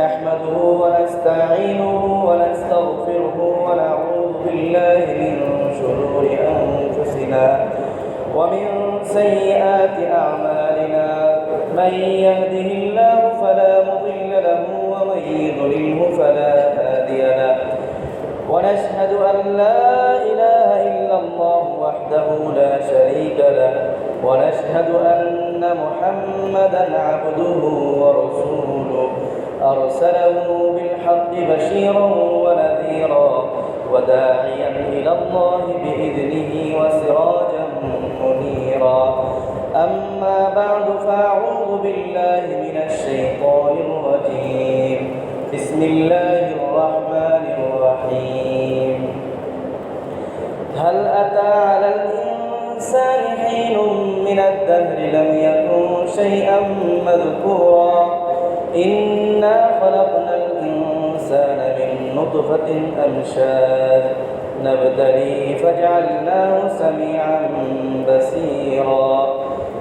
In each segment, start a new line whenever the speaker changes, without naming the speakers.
نحمده ونستعينه ونستغفره ونعوذ بالله من شرور أنفسنا ومن سيئات أعمالنا من يهده الله فلا مضل له ومن يضلله فلا هادي له ونشهد أن لا إله إلا الله وحده لا شريك له ونشهد أن محمدًا عبده ورسوله أرسله بالحق بشيرًا ونذيرًا وداعيًا إلى الله بإذنه وسراجًا منيرًا أما بعد فأعوذ بالله من الشيطان الرجيم بسم الله الرحمن الرحيم هل أتى على الإنسان حين من الدهر لم يكن شيئا مذكورا إنا خلقنا الإنسان من نطفة أمشاج نبتليه فجعلناه سميعا بصيرا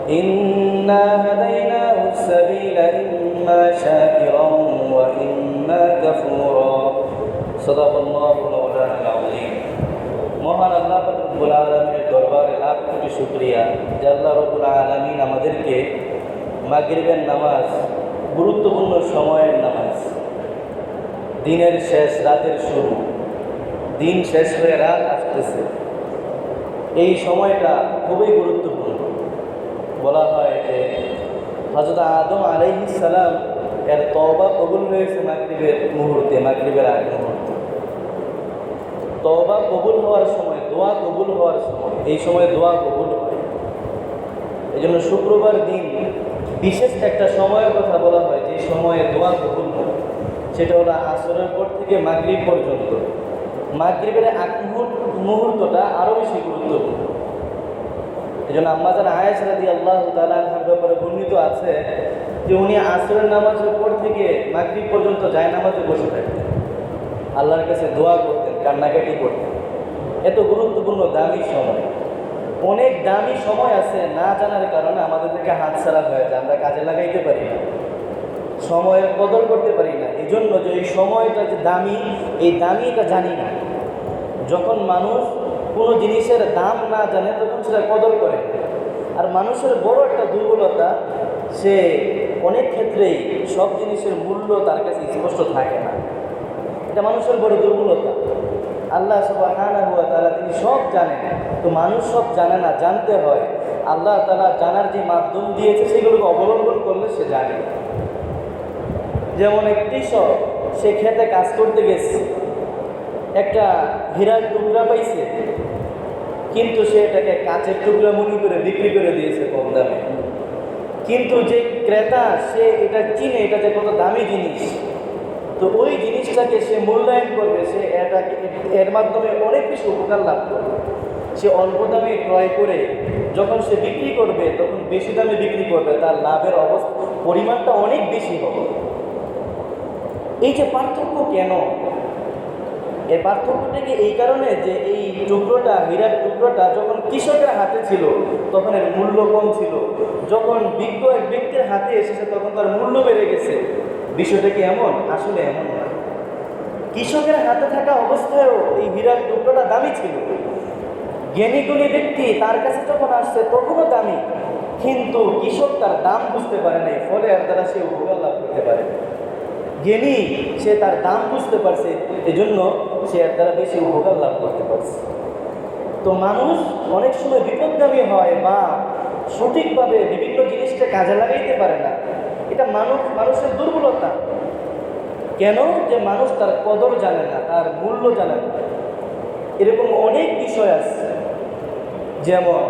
إنا هديناه السبيل إما شاكرا وإما كفورا صدق الله مولانا العظيم মহান আল্লাহ রব্বুল আলামিনের দরবারে লাখ কোটি শুকরিয়া যে আল্লাহ রব্বুল আলামিন আমাদেরকে মাগরিবের নামাজ গুরুত্বপূর্ণ সময়ের নামাজ, দিনের শেষ রাতের শুরু, দিন শেষ হয়ে রাত আসতেছে, এই সময়টা খুবই গুরুত্বপূর্ণ। বলা হয় যে হযরত আদম আলাইহিস সালাম এর তওবা কবুল হয়েছে মাগরিবের মুহূর্তে, মাগরিবের আগ মুহূর্তে। তওবা কবুল হওয়ার সময়, দোয়া কবুল হওয়ার সময়, এই সময় দোয়া কবুল হয়। এই জন্য শুক্রবার দিন বিশেষ একটা সময়ের কথা বলা হয় যে সময়ে দোয়া কবুল হয়, সেটা হলো আসরের পর থেকে মাগরিব পর্যন্ত। মাগরিবের আগ মুহূর্তটা আরও বেশি গুরুত্বপূর্ণ। এই জন্য আম্মা জান আয়েশা রাদিয়াল্লাহু তাআলা আনহার ব্যাপারে বর্ণিত আছে যে উনি আসরের নামাজের পর থেকে মাগরিব পর্যন্ত জায়নামাজে বসে থাকতেন, আল্লাহর কাছে দোয়া করতেন, কান্নাকাটি করতেন। এত গুরুত্বপূর্ণ দামি সময়। অনেক দামি সময় আছে, না জানার কারণে আমাদের থেকে হাতছাড়া হয়ে যায়, আমরা কাজে লাগাইতে পারি না, সময়ের কদর করতে পারি না। এই জন্য যে এই সময়টা যে দামি, এই দামি এটা জানি না। যখন মানুষ কোনো জিনিসের দাম না জানে তখন সেটা কদর করে। আর মানুষের বড় একটা দুর্বলতা, সে অনেক ক্ষেত্রেই সব জিনিসের মূল্য তার কাছে স্পষ্ট থাকে না। এটা মানুষের বড় দুর্বলতা। আল্লাহ সুবহানাহু ওয়া তাআলা তিনি সব জানেন, তো মানুষ সব জানে না, জানতে হয়। আল্লাহ তাআলা জানার যে মাধ্যম দিয়েছে সেগুলোকে অবলম্বন করলে সে জানে। যেমন এক কৃষক, সে খেতে কাজ করতে গেছে, একটা হীরার টুকরা পাইছে, কিন্তু সে এটাকে কাচের টুকরা মনে করে বিক্রি করে দিয়েছে কম দামে। কিন্তু যে ক্রেতা, সে এটা চিনে এটা যে কত দামি জিনিস, তো ওই জিনিসটাকে সে মূল্যায়ন করবে, সে এর মাধ্যমে অনেক বেশি উপকার লাভ করবে। সে অল্প দামে ক্রয় করে যখন সে বিক্রি করবে তখন বেশি দামে বিক্রি করবে, তার লাভের পরিমাণটা অনেক বেশি হবে। এই যে পার্থক্য কেন? এই পার্থক্যটাকে এই কারণে যে এই টুকরোটা, হীরার টুকরোটা যখন কৃষকের হাতে ছিল তখন এর মূল্য কম ছিল, যখন বিজ্ঞ এক ব্যক্তির হাতে এসেছে তখন তার মূল্য বেড়ে গেছে। বিষয়টা কি এমন? আসলে এমন না। কৃষকের হাতে থাকা অবস্থায়ও এই হীরার টুকরোটা দামি ছিল। জ্ঞানীগুণী ব্যক্তি তার কাছে যখন আসছে তখনও দামি, কিন্তু কৃষক তার দাম বুঝতে পারে নাই, ফলে এর দ্বারা সে উপকার লাভ করতে পারে। জ্ঞানী, সে তার দাম বুঝতে পারছে, এজন্য সে এর দ্বারা বেশি উপকার লাভ করতে পারছে। তো মানুষ অনেক সময় বিপদগামী হয় বা সঠিকভাবে বিভিন্ন জিনিসটা কাজে লাগাইতে পারে না। এটা মানুষের দুর্বলতা। কেন? যে মানুষ তার কদর জানে না, তার মূল্য জানে না। এরকম অনেক বিষয় আছে। যেমন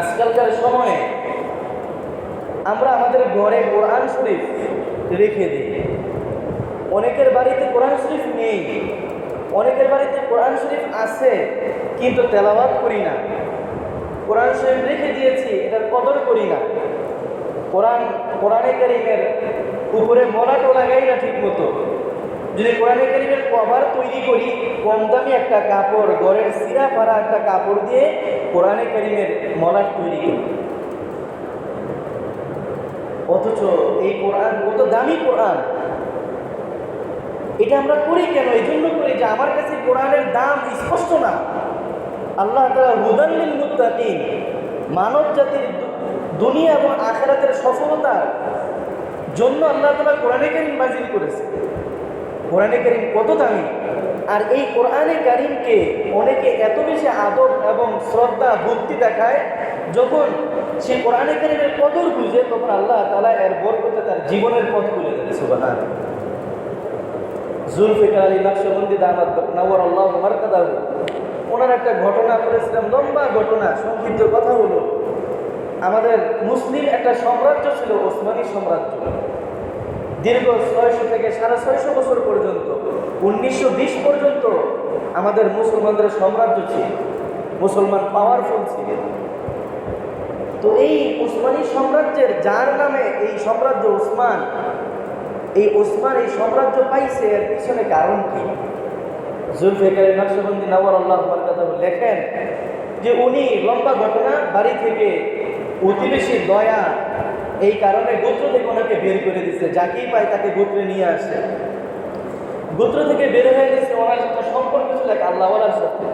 আজকালকার সময়ে আমরা আমাদের ঘরে কোরআন শরীফ রেখে দিই। অনেকের বাড়িতে কোরআন শরীফ নেই, অনেকের বাড়িতে কোরআন শরীফ আছে কিন্তু তেলাওয়াত করি না। কোরআন শরীফ রেখে দিয়েছি, এটার কদর করি না। কোরআনে কারীমের উপরে মলাটও লাগাই না ঠিক মতো। যদি কোরআনে কারীমের কভার তৈরি করি, কম দামি একটা কাপড়, ঘরের সিরা ফাড়া একটা কাপড় দিয়ে কোরআনে কারীমের মলাট তৈরি করি, অথচ এই কোরআন কত দামি কোরআন, এটা আমরা করি কেন? এই জন্য করি যে আমার কাছে কোরআনের দাম স্পষ্ট না। আল্লাহ তাআলা হুদাল লিল মুত্তাকিন, মানব জাতির দুনিয়া এবং আখিরাতের সফলতার জন্য আল্লাহ তাআলা কোরআনে কারীম নাযিল করেছে। কোরআনে কারীম কত দামি! আর এই কোরআনে কারীমকে অনেকে এত বেশি আদব এবং শ্রদ্ধা ভক্তি দেখায়, যখন সে কোরআনে কারীমের কদর বুঝে তখন আল্লাহ তাআলা এর বরকতে তার জীবনের পথ খুলে দেন। সুবহানাল্লাহ। জুলফিকার আলী নকশবন্দি দামাত নাওয়ারাল্লাহু মারকাদাহু, ওনার একটা ঘটনা বলেছিলাম, লম্বা ঘটনা, সংক্ষিপ্ত কথা হলো, আমাদের মুসলিম একটা সাম্রাজ্য ছিল, ওসমানী সাম্রাজ্য। দীর্ঘ 600 থেকে 650 বছর পর্যন্ত, 1920 পর্যন্ত আমাদের মুসলমানদের সাম্রাজ্য ছিল, মুসলমান পাওয়ারফুল ছিল। তো এই ওসমানী সাম্রাজ্যের যার নামে এই সাম্রাজ্য ওসমান, এই ওসমান এই সাম্রাজ্য পাইছে, এর পিছনে কারণ কি? জুলফিকার নকশবন্দি নাওয়ারাল্লাহু মারকাদাহু লেখেন যে উনি, লম্বা ঘটনা, বাড়ি থেকে অতি বেশি দয়া, এই কারণে গোত্র থেকে ওনাকে বের করে দিচ্ছে, যাকেই পায় তাকে গোত্রে নিয়ে আসে। গোত্র থেকে বের হয়ে গেছে, ওনার সাথে সম্পর্ক ছিল এক আল্লাহওয়ালার সাথে।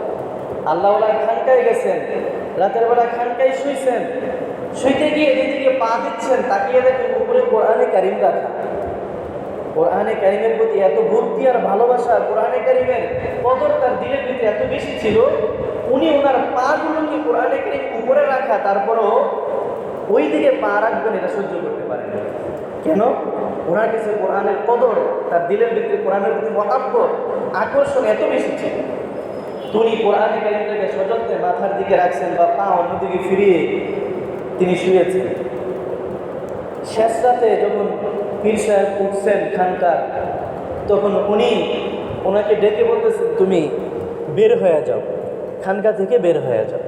আল্লাহওয়ালার খানকায় গেছেন, রাতের বেলা খানকায় শুইছেন, শুইতে গিয়ে এদিকে পা দিচ্ছেন, তাকিয়ে দেখেন উপরে কোরআনে কারীম রাখা। কোরআনে কারীমের প্রতি এত ভক্তি আর ভালোবাসা, কোরআনে কারীমের কদর তার দিলের ভিতরে এত বেশি ছিল, উনি ওনার পাগুলোকে কোরআনে কারীম উপরে রাখা, তারপরও ওই দিকে পা রাখবেন এটা সহ্য করতে পারেন। কেন? ওনার কাছে কোরআনের কদর, তার দিলের ভিতরে কোরআনের প্রতি মহাব্বত, আকর্ষণ এত বেশি ছিল। তিনি কোরআনে কারীমটাকে সযত্নে মাথার দিকে রাখছেন বা পা অন্যদিকে ফিরিয়ে তিনি শুয়েছেন। শেষ রাতে যখন পীর সাহেব উঠছেন খানকার, তখন উনি ওনাকে ডেকে বলতেছেন, তুমি বের হয়ে যাও, খানকা থেকে বের হয়ে যাও।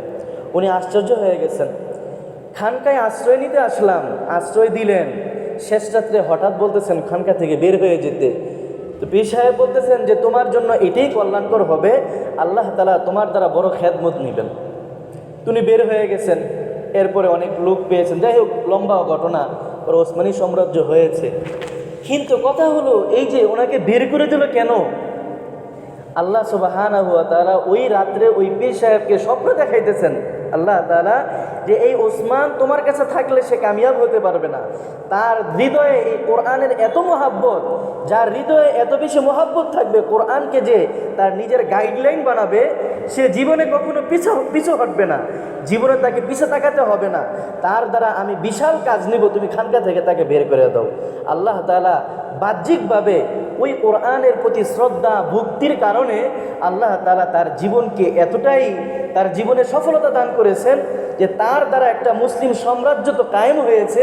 উনি আশ্চর্য হয়ে গেছেন, খানকায় আশ্রয় নিতে আসলাম, আশ্রয় দিলেন, শেষ রাত্রে হঠাৎ বলতেছেন খানকা থেকে বের হয়ে যেতে। তো পীর সাহেব বলতেছেন যে তোমার জন্য এটাই কল্যাণকর হবে, আল্লাহ তাআলা তোমার দ্বারা বড় খেদমত নেবেন। তিনি বের হয়ে গেছেন, এরপরে অনেক লোক পেয়েছেন। যাই হোক, লম্বা ঘটনা, ওর ওসমানী সাম্রাজ্য হয়েছে। কিন্তু কথা হলো, এই যে ওনাকে বের করে দিল কেন? আল্লাহ সুবহানাহু ওয়া তাআলা ওই রাত্রে ওই পীর সাহেবকে স্বপ্ন দেখাইতেছেন, আল্লাহ তাআলা, যে এই ওসমান তোমার কাছে থাকলে সে কামিয়াব হতে পারবে না। তার হৃদয়ে এই কোরআনের এত মহাব্বত, যার হৃদয়ে এত বেশি মহাব্বত থাকবে কোরআনকে, যে তার নিজের গাইডলাইন বানাবে, সে জীবনে কখনো পিছু হটবে না, জীবনে তাকে পিছে তাকাতে হবে না। তার দ্বারা আমি বিশাল কাজ নিব, তুমি খানকা থেকে তাকে বের করে দাও। আল্লাহ তাআলা বাহ্যিকভাবে ওই কোরআনের প্রতি শ্রদ্ধা ভক্তির কারণে আল্লাহ তাআলা তার জীবনকে এতটাই, তার জীবনে সফলতা দান করেছেন যে তার দ্বারা একটা মুসলিম সাম্রাজ্য তো কায়েম হয়েছে।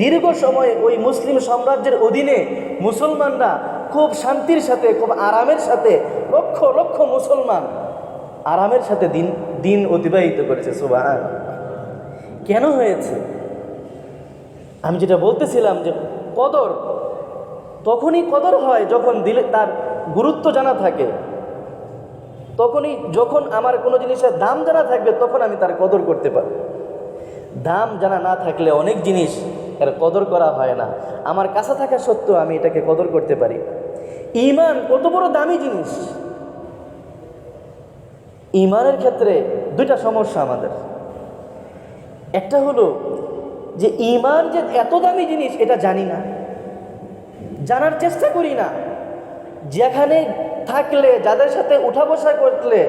দীর্ঘ সময় ওই মুসলিম সাম্রাজ্যের অধীনে মুসলমানরা খুব শান্তির সাথে, খুব আরামের সাথে, লক্ষ লক্ষ মুসলমান আরামের সাথে দিন অতিবাহিত করেছে। সুবহানাল্লাহ। কেন হয়েছে? আমি যেটা বলতেছিলাম যে কদর তখনই কদর হয় যখন দিলে তার গুরুত্ব জানা থাকে, তখনই, যখন আমার কোনো জিনিসের দাম জানা থাকবে তখন আমি তার কদর করতে পারি। দাম জানা না থাকলে অনেক জিনিস এর কদর করা হয় না। আমার কাছে থাকা সত্ত্বেও আমি এটাকে কদর করতে পারি। ঈমান কত বড় দামি জিনিস! ঈমানের ক্ষেত্রে দুইটা সমস্যা আমাদের। একটা হলো যে ঈমান যে এত দামি জিনিস এটা জানি না, জানার চেষ্টা করি না। যেখানে থাকলে, যাদের সাথে উঠা বসা করলে,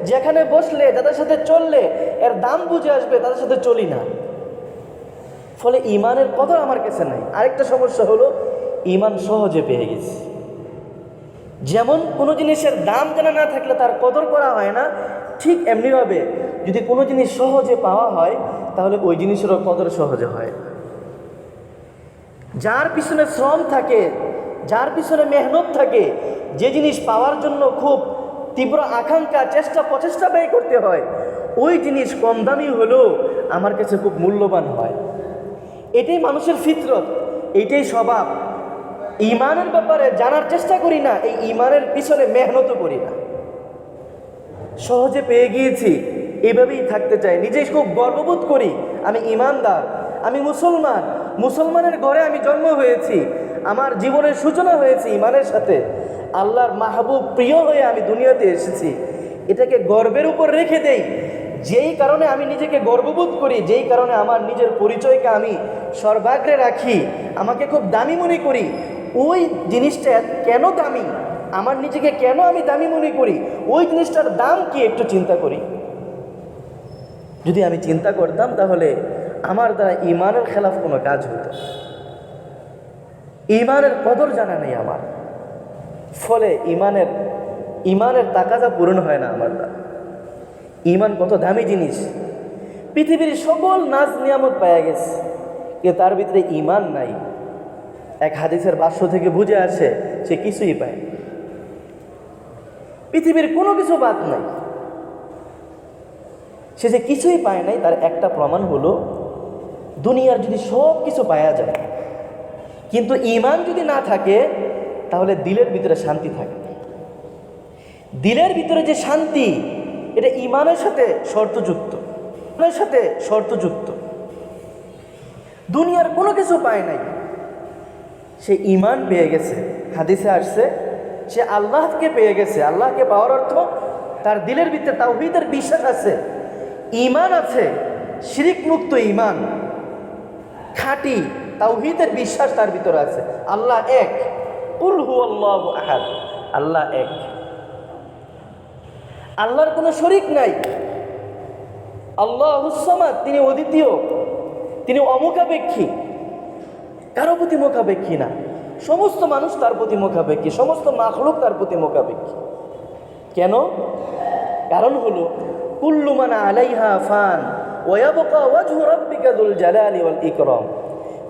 যেখানে বসলে, যাদের সাথে চললে এর দাম বুঝে আসবে, তাদের সাথে চলি না। ফলে ঈমানের কদর আমার কাছে নাই। আরেকটা সমস্যা হলো ঈমান সহজে পেয়ে গেছি। যেমন কোনো জিনিসের দাম জানা না থাকলে তার কদর করা হয় না, ঠিক এমনিভাবে যদি কোনো জিনিস সহজে পাওয়া হয় তাহলে ওই জিনিসেরও কদর সহজে হয়। যার পিছনে শ্রম থাকে, যার পিছনে মেহনত থাকে, যে জিনিস পাওয়ার জন্য খুব তীব্র আকাঙ্ক্ষা, চেষ্টা প্রচেষ্টা ব্যয় করতে হয়, ওই জিনিস কম দামি হলেও আমার কাছে খুব মূল্যবান হয়। এটাই মানুষের ফিতরত, এটাই স্বভাব। ঈমানের ব্যাপারে জানার চেষ্টা করি না, এই ঈমানের পিছনে মেহনতও করি না। সহজে পেয়ে গিয়েছি, এভাবেই থাকতে চাই। নিজেই খুব গর্ববোধ করি আমি ঈমানদার, আমি মুসলমান, মুসলমানের ঘরে আমি জন্ম হয়েছি, আমার জীবনের সূচনা হয়েছে ঈমানের সাথে। আল্লাহর মাহবুব প্রিয় হয়ে আমি দুনিয়াতে এসেছি, এটাকে গর্বের উপর রেখে দেই। যেই কারণে আমি নিজেকে গর্ববোধ করি, যেই কারণে আমার নিজের পরিচয়কে আমি সর্বাগ্রে রাখি, আমাকে খুব দামি মনে করি, ওই জিনিসটা কেন দামি, আমার নিজেকে কেন আমি দামি মনে করি, ওই জিনিসটার দাম কি একটু চিন্তা করি। যদি আমি চিন্তা করতাম তাহলে আমার দ্বারা ইমানের খেলাফ কোনো কাজ হতো। ইমানের কদর জানা নেই আমার, ফলে ইমানের তাকাজা পূরণ হয় না আমার দ্বারা। ইমান কত দামি জিনিস, পৃথিবীর সকল নাজ নিয়ামত পাওয়া গেছে, কিন্তু তার ভিতরে ইমান নাই। এক হাদিসের ভাষ্য থেকে বুঝে আসে সে কিছুই পায়, পৃথিবীর কোনো কিছু বাদ নাই। সে যে কিছুই পায় নাই তার একটা প্রমাণ হলো, দুনিয়ার যদি সব কিছু পাওয়া যায় কিন্তু ইমান যদি না থাকে তাহলে দিলের ভিতরে শান্তি থাকে। দিলের ভিতরে যে শান্তি, এটা ইমানের সাথে শর্তযুক্ত। দুনিয়ার কোনো কিছু পায় নাই, সে ইমান পেয়ে গেছে। হাদিসে আসছে সে আল্লাহকে পেয়ে গেছে। আল্লাহকে পাওয়ার অর্থ তার দিলের ভিতরে তাওহীদের বিশ্বাস আছে, ইমান আছে, শিরিক মুক্ত ইমান, খাঁটি তাওহীদের বিশ্বাস তার ভিতরে আছে। আল্লাহ এক, কুল হুয়াল্লাহু আহাদ, আল্লাহ এক, আল্লাহর কোনো শরীক নাই। আল্লাহুস সামাদ, তিনি অদ্বিতীয়, তিনি অমুখাপেক্ষী, কারো প্রতি মুখাপেক্ষী না। সমস্ত মানুষ তার প্রতি মুখাপেক্ষী, সমস্ত মাখলুক তার প্রতি মুখাপেক্ষী। কেন? কারণ হলো কুল্লু মান আলাইহা ফান ওয়া ইয়াবকা ওয়াজহু রাব্বিকা যুল জালালি ওয়াল ইকরাম।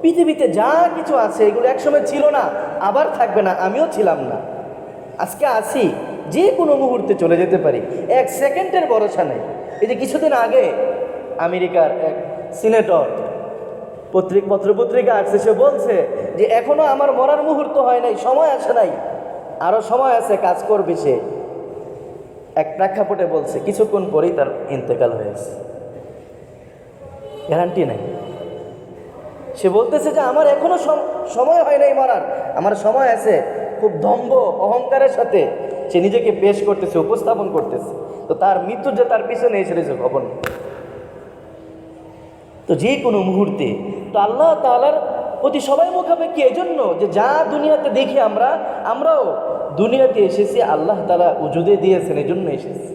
পৃথিবীতে যা কিছু আছে এগুলো একসময় ছিল না, আবার থাকবে না। আমিও ছিলাম না, আজকে আছি, যে কোনো মুহূর্তে চলে যেতে পারি, এক সেকেন্ডের ভরসা নেই। এই যে কিছুদিন আগে আমেরিকার এক সিনেটর পত্রিকা আসছে, সে বলছে যে এখনো আমার মরার মুহূর্ত হয় নাই, সময় আসে নাই, আরো সময় আছে, কাজ করবে সে। এক প্রেক্ষাপটে বলছে, কিছুক্ষণ পরেই তার ইন্তেকাল হয়েছে, গ্যারান্টি নাই। সে বলতেছে যে আমার এখনো সময় হয় নাই মরার, আমার সময় আছে। খুব দম্ভ অহংকারের সাথে সে নিজেকে পেশ করতেছে, উপস্থাপন করতেছে। তো তার মৃত্যু যে তার পিছনে এসে রয়েছে খবর নেই। তো যে কোনো মুহূর্তে তো আল্লাহ তাআলার প্রতি সবাই মুখাপেক্ষী। এই জন্য যে যা দুনিয়াতে দেখি আমরাও দুনিয়াতে এসেছি আল্লাহ তাআলা উজুদে দিয়েছেন, এই জন্য এসেছি।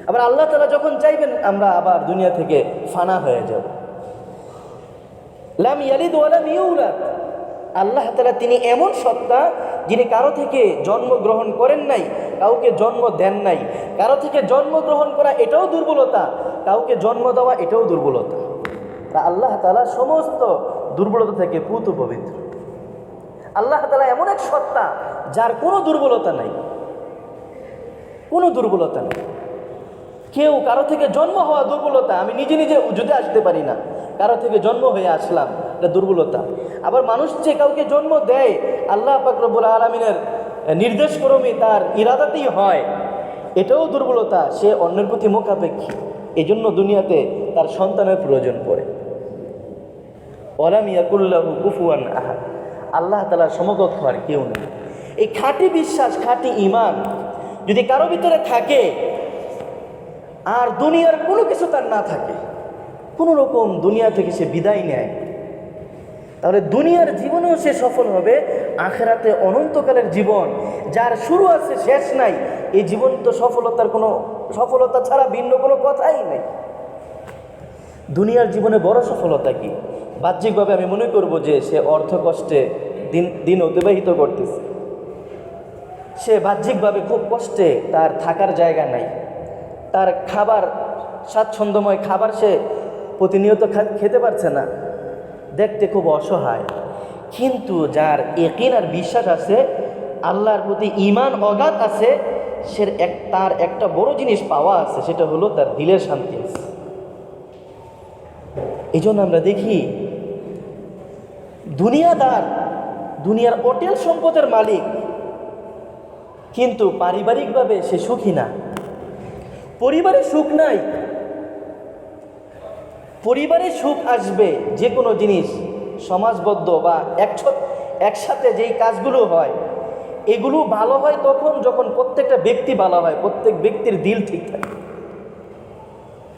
আবার আল্লাহ তাআলা যখন চাইবেন আমরা আবার দুনিয়া থেকে ফানা হয়ে যাব। লাম ইয়ালিদ ওয়া লাম ইউলাদ, আল্লাহ তাআলা তিনি এমন সত্তা যিনি কারো থেকে জন্মগ্রহণ করেন নাই, কাউকে জন্ম দেন নাই। কারো থেকে জন্মগ্রহণ করা এটাও দুর্বলতা, কাউকে জন্ম দেওয়া এটাও দুর্বলতা। আল্লাহ তাআলা সমস্ত দুর্বলতা থেকে পুত পবিত্র। আল্লাহ তাআলা এমন এক সত্তা যার কোনো দুর্বলতা নাই, কোনো দুর্বলতা নেই। কেউ কারো থেকে জন্ম হওয়া দুর্বলতা, আমি নিজে উজুদে আসতে পারি না, কারো থেকে জন্ম হয়ে আসলাম, এটা দুর্বলতা। আবার মানুষ যে কাউকে জন্ম দেয় আল্লাহ পাক রব্বুল আলামিনের নির্দেশক্রমে তার ইরাদাতেই হয়, এটাও দুর্বলতা। সে অন্যের প্রতি মুখাপেক্ষী, এই জন্য দুনিয়াতে তার সন্তানের প্রয়োজন পড়ে। ওয়ালাম ইয়াকুল্লাহু কুফুয়ান আহাদ, আল্লাহ তাআলার সমকক্ষ আর কেউ নেই। এই খাঁটি বিশ্বাস, খাঁটি ঈমান যদি কারো ভিতরে থাকে আর দুনিয়ার কোনো কিছু তার না থাকে, কোনো রকম দুনিয়া থেকে সে বিদায় নেয়, তাহলে দুনিয়ার জীবনেও সে সফল হবে। আখিরাতে অনন্তকালের জীবন, যার শুরু আছে শেষ নাই, এই জীবন তো সফলতা ছাড়া ভিন্ন কোনো কথাই নেই। দুনিয়ার জীবনে বড় সফলতা কি? বাহ্যিকভাবে আমি মনে করব যে সে অর্থ কষ্টে দিন অতিবাহিত করতেছে, সে বাহ্যিকভাবে খুব কষ্টে, তার থাকার জায়গা নাই, তার খাবার স্বাচ্ছন্দ্যময় খাবার সে প্রতিনিয়ত খেতে পারছে না, দেখতে খুব অসহায়। কিন্তু যার ইয়াকিন আর বিশ্বাস আছে, আল্লাহর প্রতি ঈমান অগাধ আছে, তার একটা বড় জিনিস পাওয়া আছে, সেটা হলো তার দিলের শান্তি আছে। এই জন্য আমরা দেখি দুনিয়াদার, দুনিয়ার অটেল সম্পদের মালিক, কিন্তু পারিবারিকভাবে সে সুখী না, পরিবারে সুখ নাই। পরিবারে সুখ আসবে যে কোনো জিনিস সমাজবদ্ধ বা একসাথে যেই কাজগুলো হয়, এগুলো ভালো হয় তখন যখন প্রত্যেকটা ব্যক্তি ভালো হয়, প্রত্যেক ব্যক্তির দিল ঠিক থাকে।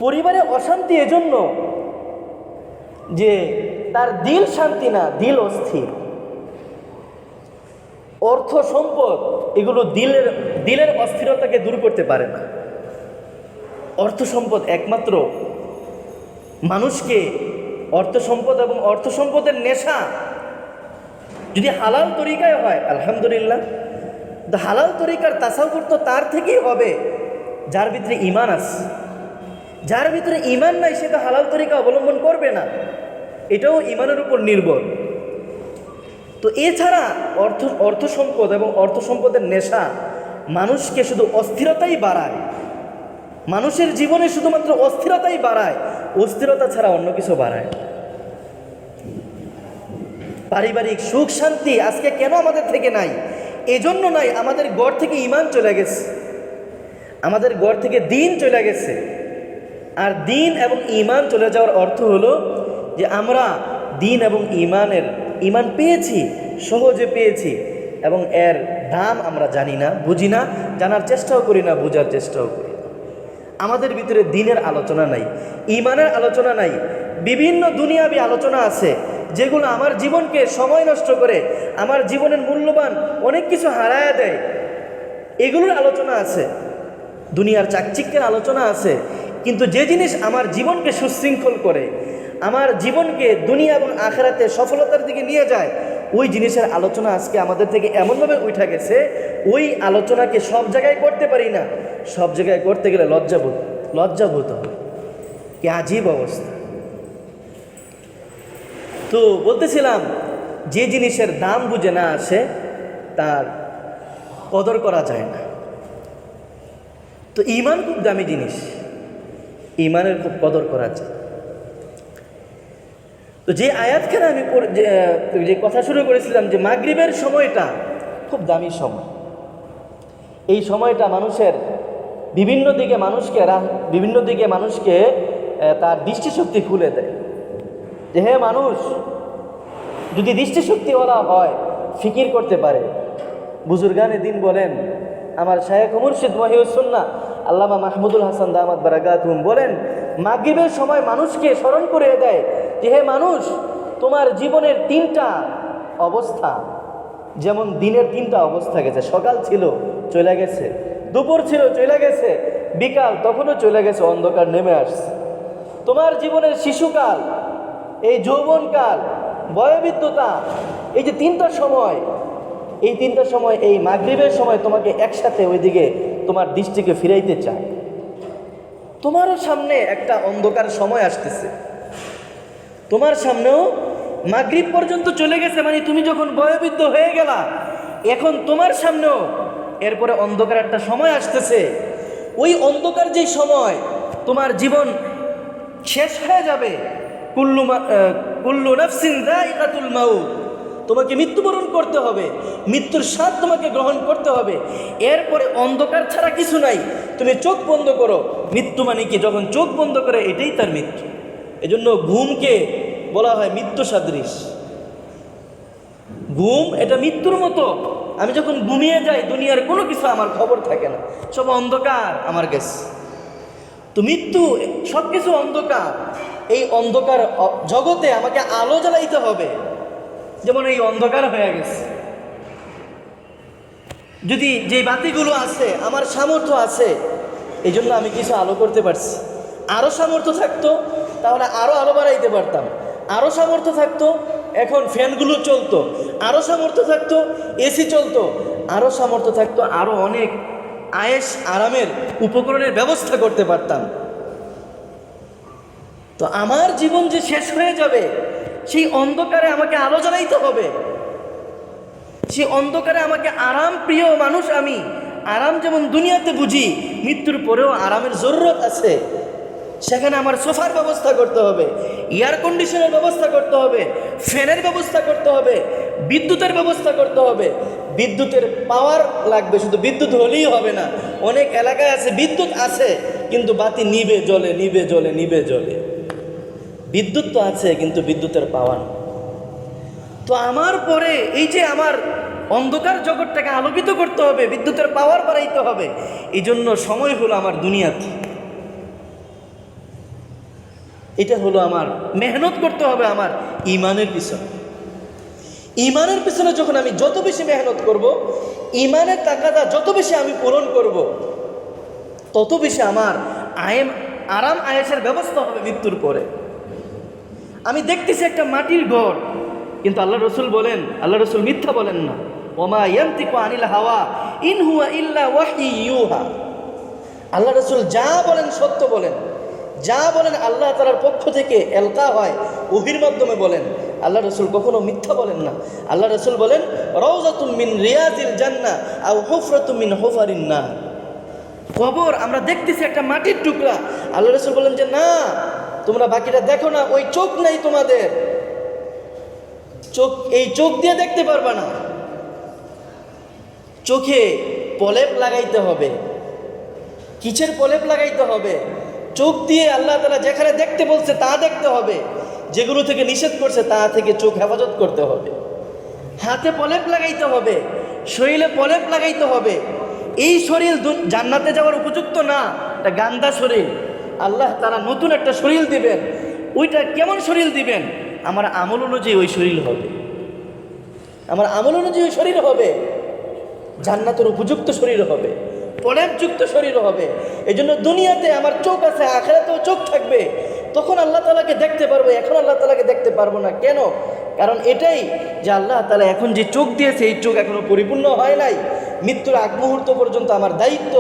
পরিবারে অশান্তি এজন্য যে তার দিল শান্তি না, দিল অস্থির। অর্থ সম্পদ এগুলো দিলের অস্থিরতাকে দূর করতে পারে না। অর্থ সম্পদ একমাত্র মানুষকে, অর্থ সম্পদ এবং অর্থ সম্পদের নেশা যদি হালাল তরিকায় হয় আলহামদুলিল্লাহ, হালাল তরিকার তাসাউর তো তার থেকেই হবে যার ভিতরে ঈমান আছে। যার ভিতরে ঈমান নাই সে তো হালাল তরিকা অবলম্বন করবে না, এটাও ঈমানের উপর নির্ভর। তো এছাড়া অর্থ সম্পদ এবং অর্থ সম্পদের নেশা মানুষকে শুধু অস্থিরতাই বাড়ায়, মানুষের জীবনে শুধুমাত্র অস্থিরতাই বাড়ায়, অস্থিরতা ছাড়া অন্য কিছু বাড়ায়। পারিবারিক সুখ শান্তি আজকে কেন আমাদের থেকে নাই? এজন্য নাই আমাদের ঘর থেকে ঈমান চলে গেছে, আমাদের ঘর থেকে দ্বীন চলে গেছে। আর দ্বীন এবং ঈমান চলে যাওয়ার অর্থ হলো যে আমরা দ্বীন এবং ঈমান পেয়েছি, সহজে পেয়েছি, এবং এর দাম আমরা জানি না, বুঝি না, জানার চেষ্টাও করি না, বোঝার চেষ্টাও করি না। আমাদের ভিতরে দ্বীনের আলোচনা নাই, ঈমানের আলোচনা নাই। বিভিন্ন দুনিয়াবি আলোচনা আছে যেগুলো আমার জীবনকে সময় নষ্ট করে, আমার জীবনের মূল্যবান অনেক কিছু হারায় দেয়, এগুলোর আলোচনা আছে। দুনিয়ার চাকচিক্যের আলোচনা আছে, কিন্তু যে জিনিস আমার জীবনকে সুশৃঙ্খল করে, আমার জীবনকে দুনিয়া এবং আখিরাতে সফলতার দিকে নিয়ে যায়, ওই জিনিসের আলোচনা আজকে আমাদের থেকে এমনভাবে উঠে গেছে, ওই আলোচনাকে সব জায়গায় করতে পারি না। সব জায়গায় করতে গেলে লজ্জাবোধ হয়। কি আজীব অবস্থা। তো বলতেছিলাম, যে জিনিসের দাম বুঝে না আসে তার কদর করা যায় না। তো ঈমান খুব দামি জিনিস, ঈমানের খুব কদর করা যায়। তো যে আয়াতখানে আমি যে কথা শুরু করেছিলাম যে মাগরিবের সময়টা খুব দামি সময়, এই সময়টা মানুষের বিভিন্ন দিকে মানুষকে তার দৃষ্টিশক্তি খুলে দেয়। যে হে মানুষ, যদি দৃষ্টিশক্তিওয়ালা হয় ফিকির করতে পারে। বুজুর্গানে দিন বলেন, আমার শায়েখ মুর্শিদ মহিউসুন্নাহ আল্লামা মাহমুদুল হাসান দামাত বারাকাতুহুম বলেন, মাগরিবের সময় মানুষকে স্মরণ করে দেয় যে হে মানুষ, তোমার জীবনের 3টা অবস্থা, যেমন দিনের 3টা অবস্থা গেছে, সকাল ছিল চলে গেছে, দুপুর ছিল চলে গেছে, বিকাল তখনও চলে গেছে, অন্ধকার নেমে আসছে। তোমার জীবনের শিশুকাল, এই যৌবনকাল, বয়োবৃদ্ধতা, এই যে 3টা সময়, এই 3টা সময় এই মাগরিবের সময় তোমাকে একসাথে ওইদিকে তোমার দৃষ্টিকে ফিরাইতে চায়। তোমারও সামনে একটা অন্ধকার সময় আসতেছে, তোমার সামনেও মাগরিব পর্যন্ত চলে গেছে, মানে তুমি যখন বয়োবৃদ্ধ হয়ে গেলা, এখন তোমার সামনেও এরপরে অন্ধকার একটা সময় আসতেছে। ওই অন্ধকার যেই সময় তোমার জীবন শেষ হয়ে যাবে, কুল্লু নাফসিন যায়িকাতুল মাউত, তোমাকে মৃত্যুবরণ করতে হবে, মৃত্যুর স্বাদ তোমাকে গ্রহণ করতে হবে। এরপরে অন্ধকার ছাড়া কিছু নাই, তুমি চোখ বন্ধ করো, মৃত্যু মানে কি? যখন চোখ বন্ধ করে এটাই তার মৃত্যু। এজন্য ঘুমকে বলা হয় মৃত্যু সাদৃশ। ঘুম এটা মৃত্যুর মতো। আমি যখন ঘুমিয়ে যাই, দুনিয়ার কোনো কিছু আমার খবর থাকে না, সব অন্ধকার আমার কাছে। তো মৃত্যু সব কিছু অন্ধকার, এই অন্ধকার জগতে আমাকে আলো জ্বালাইতে হবে। যেমন এই অন্ধকার হয়ে গেছে, যদি যে বাতিগুলো আছে, আমার সামর্থ্য আছে, এই জন্য আমি কিছু আলো করতে পারছি। আরও সামর্থ্য থাকতো তাহলে আরও আলো বাড়াইতে পারতাম, আরও সামর্থ্য থাকতো এখন ফ্যানগুলো চলতো, আরও সামর্থ্য থাকতো এসি চলতো, আরও সামর্থ্য থাকতো আরও অনেক আয়েশ আরামের উপকরণের ব্যবস্থা করতে পারতাম। তো আমার জীবন যে শেষ হয়ে যাবে, সেই অন্ধকারে আমাকে আলো জ্বালাইতে হবে। সেই অন্ধকারে আমাকে আরাম প্রিয় মানুষ আমি, আরাম যেমন দুনিয়াতে বুঝি, মৃত্যুর পরেও আরামের জরুরত আছে। সেখানে আমার সোফার ব্যবস্থা করতে হবে, এয়ার কন্ডিশনের ব্যবস্থা করতে হবে, ফ্যানের ব্যবস্থা করতে হবে, বিদ্যুতের ব্যবস্থা করতে হবে। বিদ্যুতের পাওয়ার লাগবে, শুধু বিদ্যুৎ হলেই হবে না। অনেক এলাকায় আছে বিদ্যুৎ আছে কিন্তু বাতি নিবে জ্বলে, নিবে জ্বলে, নিবে জ্বলে। বিদ্যুৎ তো আছে কিন্তু বিদ্যুতের পাওয়ার। তো আমার পরে এই যে আমার অন্ধকার জগৎটাকে আলোকিত করতে হবে, বিদ্যুতের পাওয়ার বাড়াইতে হবে। এই জন্য সময় হলো আমার দুনিয়াতে, এটা হলো আমার মেহনত করতে হবে আমার ইমানের পিছনে। ইমানের পিছনে যখন আমি যত বেশি মেহনত করব, ইমানের তাকাদা যত বেশি আমি পূরণ করব, তত বেশি আমার আরাম আয়েশের ব্যবস্থা হবে মৃত্যুর পরে। আমি দেখতেছি একটা মাটির ঘর, কিন্তু আল্লাহ রসুল বলেন, আল্লাহ রসুল মিথ্যা বলেন না, ওমা ইয়ান্তিকু আনিল হাওয়া ইন হুয়া ইল্লা ওয়াহয়ু ইউহা। আল্লাহ রসুল যা বলেন সত্য বলেন, যা বলেন আল্লাহ তাআলার পক্ষ থেকে এলকা হয়, ওহীর মাধ্যমে বলেন। আল্লাহ রসুল কখনো মিথ্যা বলেন না। আল্লাহ রসুল বলেন রাউযাতুম মিন রিয়াজিল জান্নাহ আও হুফরাতুম মিন হুফারিন নার। কবর আমরা দেখতেছি একটা মাটির টুকরা, আল্লাহ রসুল বলেন যে না, তোমরা বাকিটা দেখো না, ওই চোখ নাই তোমাদের, চোখ এই চোখ দিয়ে দেখতে পারবা না, চোখে প্রলেপ লাগাইতে হবে। কিসের প্রলেপ লাগাইতে হবে? চোখ দিয়ে আল্লাহ তাআলা যেখানে দেখতে বলছে তা দেখতে হবে, যেগুলো থেকে নিষেধ করছে তা থেকে চোখ হেফাজত করতে হবে। হাতে প্রলেপ লাগাইতে হবে, শরীরে প্রলেপ লাগাইতে হবে। এই শরীর জান্নাতে যাওয়ার উপযুক্ত না, এটা গান্দা শরীর। আল্লাহ তাআলা নতুন একটা শরীর দিবেন। ওইটা কেমন শরীর দিবেন? আমার আমল অনুযায়ী ওই শরীর হবে, আমার আমল অনুযায়ী ওই শরীর হবে, জান্নাতের উপযুক্ত শরীর হবে, প্রলেপযুক্ত শরীর হবে। এই জন্য দুনিয়াতে আমার চোখ আছে, আখিরাতেও চোখ থাকবে, তখন আল্লাহ তাআলাকে দেখতে পারবো। এখন আল্লাহ তাআলাকে দেখতে পারবো না। কেন? কারণ এটাই যে আল্লাহ তাআলা এখন যে চোখ দিয়েছে, এই চোখ এখনো পরিপূর্ণ হয় নাই। মৃত্যুর আগ মুহূর্ত পর্যন্ত আমার দায়িত্ব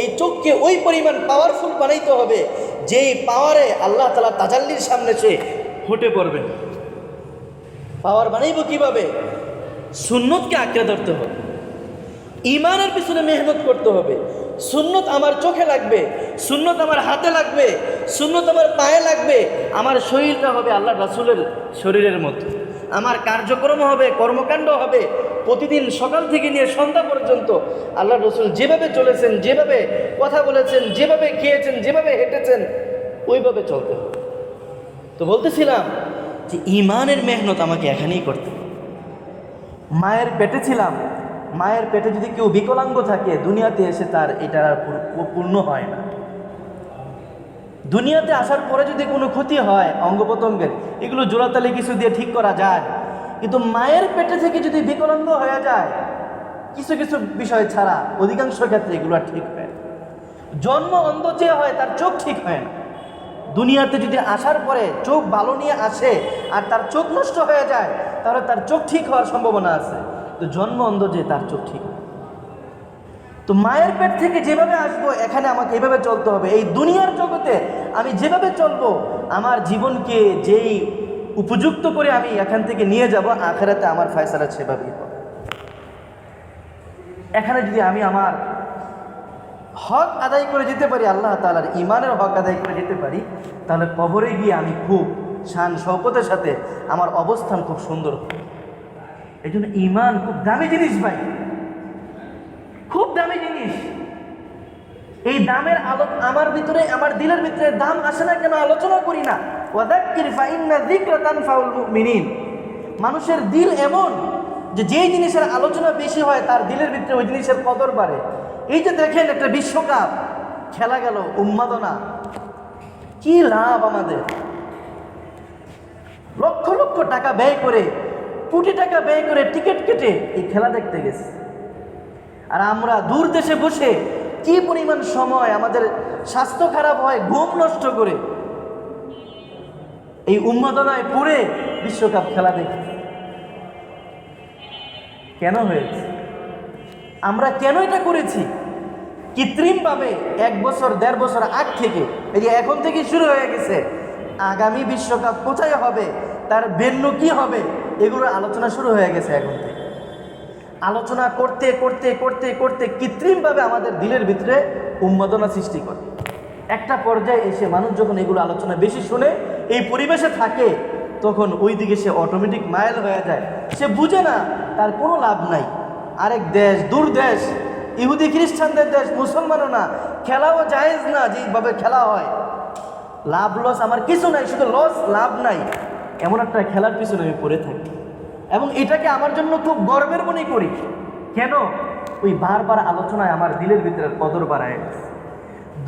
এই চোখকে ওই পরিমাণ পাওয়ারফুল বানাইতে হবে, যেই পাওয়ারে আল্লাহ তাআলা তাজাল্লির সামনে সে হটে পড়বেন। পাওয়ার বানাইব কিভাবে? সুন্নতকে আঁকড়ে ধরতে হবে, ইমানের পিছনে মেহনত করতে হবে। সুন্নত আমার চোখে লাগবে, সুন্নত আমার হাতে লাগবে, সুন্নত আমার পায়ে লাগবে। আমার শরীরটা হবে আল্লাহ রাসূলের শরীরের মতো, আমার কার্যক্রম হবে, কর্মকাণ্ড হবে প্রতিদিন সকাল থেকে নিয়ে সন্ধ্যা পর্যন্ত আল্লাহ রাসূল যেভাবে চলেছেন, যেভাবে কথা বলেছেন, যেভাবে খেয়েছেন, যেভাবে হেঁটেছেন, ওইভাবে চলতে হবে। তো বলতেছিলাম যে ইমানের মেহনত আমাকে এখানেই করতে হবে। মায়ের পেটে ছিলাম, মায়ের পেটে যদি কেউ বিকলাঙ্গ থাকে, দুনিয়াতে এসে তার এটা পূর্ণ হয় না। দুনিয়াতে আসার পরে যদি কোনো ক্ষতি হয় অঙ্গ প্রত্যঙ্গের, এগুলো জোড়াতালি কিছু দিয়ে ঠিক করা যায়, কিন্তু মায়ের পেটে থেকে যদি বিকলাঙ্গ হয়ে যায়, কিছু কিছু বিষয় ছাড়া অধিকাংশ ক্ষেত্রে এগুলো আর ঠিক হয় না। জন্ম অন্ধ যে হয় তার চোখ ঠিক হয় না। দুনিয়াতে যদি আসার পরে চোখ ভালো নিয়ে আসে আর তার চোখ নষ্ট হয়ে যায়, তাহলে তার চোখ ঠিক হওয়ার সম্ভাবনা আছে। তো জন্ম অন্ধ যে তার চোখ ঠিক। তো মায়ের পেট থেকে যেভাবে আসবো, এখানে আমাকে এভাবে চলতে হবে। এই দুনিয়ার জগতে আমি যেভাবে চলবো, আমার জীবনকে যেই উপযুক্ত করে আমি এখান থেকে নিয়ে যাব, আখিরাতে আমার ফয়সালা সেভাবেই হবে। এখানে যদি আমি আমার হক আদায় করে যেতে পারি, আল্লাহ তাআলার ইমানের হক আদায় করে যেতে পারি, তাহলে কবরে গিয়ে আমি খুব শান শওকতের সাথে আমার অবস্থান খুব সুন্দর হবে। এই জন্য ইমান খুব দামি জিনিস ভাই, খুব দামি জিনিস। এই দামের আলো আমার ভিতরে, আমার দিলের ভিতরে দাম আসে না কেন? আলোচনা করি না। ওয়াযাক্কির ফাইন্না যিকরা তানফাউল মুমিনিন। মানুষের দিল এমন যে যেই জিনিসের আলোচনা বেশি হয়, তার দিলের ভিতরে ওই জিনিসের কদর বাড়ে। এই যে দেখেন একটা বিশ্বকাপ খেলা গেল, উন্মাদনা, কি লাভ আমাদের? লক্ষ লক্ষ টাকা ব্যয় করে, কোটি টাকা ব্যয় করে টিকিট কেটে এই খেলা দেখতে গেছে, আর আমরা দূর দেশে বসে কি পরিমাণ সময় আমাদের স্বাস্থ্য খারাপ হয় ঘুম নষ্ট করে এই উন্মাদনায় পড়ে বিশ্বকাপ খেলা দেখি। কেন হয়েছে? আমরা কেন এটা করেছি? কৃত্রিমভাবে 1 বছর 1.5 বছর আগ থেকে, এই যে এখন থেকে শুরু হয়ে গেছে, আগামী বিশ্বকাপ কোথায় হবে, তার ভেন্যু কি হবে, এগুলোর আলোচনা শুরু হয়ে গেছে এখন থেকে। আলোচনা করতে করতে করতে করতে কৃত্রিমভাবে আমাদের দিলের ভিতরে উন্মাদনা সৃষ্টি করে। একটা পর্যায়ে এসে মানুষ যখন এগুলো আলোচনা বেশি শুনে, এই পরিবেশে থাকে, তখন ওই দিকে সে অটোমেটিক মাইল হয়ে যায়। সে বুঝে না তার কোনো লাভ নাই। আরেক দেশ, দূর দেশ, ইহুদি খ্রিস্টানদের দেশ, মুসলমানও না, খেলাও জায়েজ না যেভাবে খেলা হয়। লাভ লস আমার কিছু নাই, শুধু লস লাভ নাই, এমন একটা খেলার পিছনে আমি পড়ে থাকি। এবং এটাকে আমার জন্য খুব গর্বের মনে করি। কেন? ওই বারবার আলোচনায় আমার দিলের ভিতরে কদর বাড়ায় গেছে।